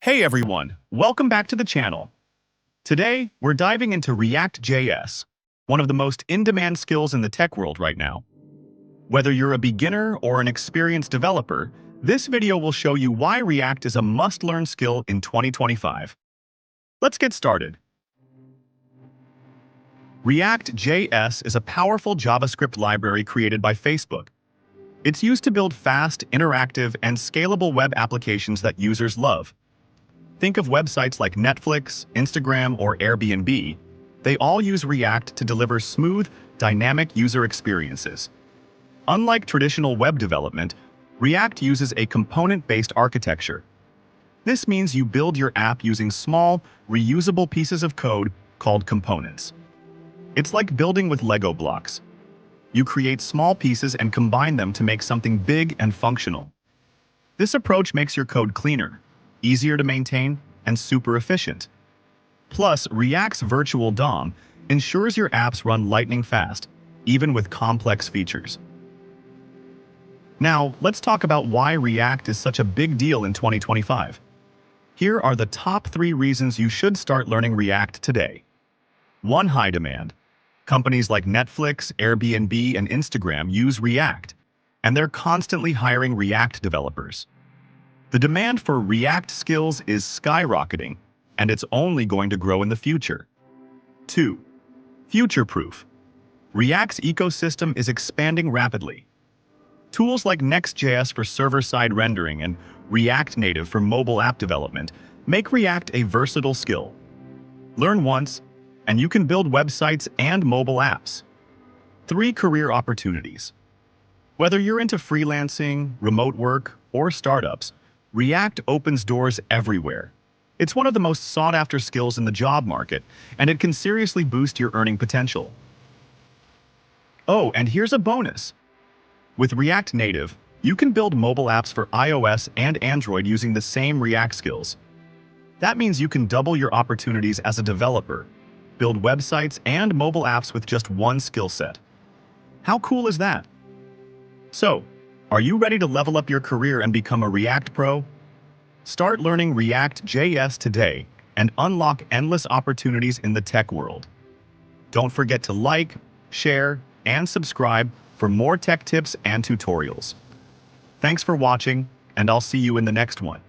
Hey everyone, welcome back to the channel. Today, we're diving into React.js, one of the most in-demand skills in the tech world right now. Whether you're a beginner or an experienced developer, this video will show you why React is a must-learn skill in 2025. Let's get started. React.js is a powerful JavaScript library created by Facebook. It's used to build fast, interactive, and scalable web applications that users love. Think of websites like Netflix, Instagram, or Airbnb. They all use React to deliver smooth, dynamic user experiences. Unlike traditional web development, React uses a component-based architecture. This means you build your app using small, reusable pieces of code called components. It's like building with Lego blocks. You create small pieces and combine them to make something big and functional. This approach makes your code cleaner, easier to maintain, and super efficient. Plus, React's virtual DOM ensures your apps run lightning fast, even with complex features. Now, let's talk about why React is such a big deal in 2025. Here are the top 3 reasons you should start learning React today. 1. High demand. Companies like Netflix, Airbnb, and Instagram use React, and they're constantly hiring React developers. The demand for React skills is skyrocketing, and it's only going to grow in the future. 2. Future-proof. React's ecosystem is expanding rapidly. Tools like Next.js for server-side rendering and React Native for mobile app development make React a versatile skill. Learn once, and you can build websites and mobile apps. 3. Career opportunities. Whether you're into freelancing, remote work, or startups, React opens doors everywhere. It's one of the most sought-after skills in the job market, and it can seriously boost your earning potential. Oh, and here's a bonus. With React Native, you can build mobile apps for iOS and Android using the same React skills. That means you can double your opportunities as a developer, build websites and mobile apps with just one skill set. How cool is that? So, are you ready to level up your career and become a React pro? Start learning React.js today and unlock endless opportunities in the tech world. Don't forget to like, share, and subscribe for more tech tips and tutorials. Thanks for watching, and I'll see you in the next one.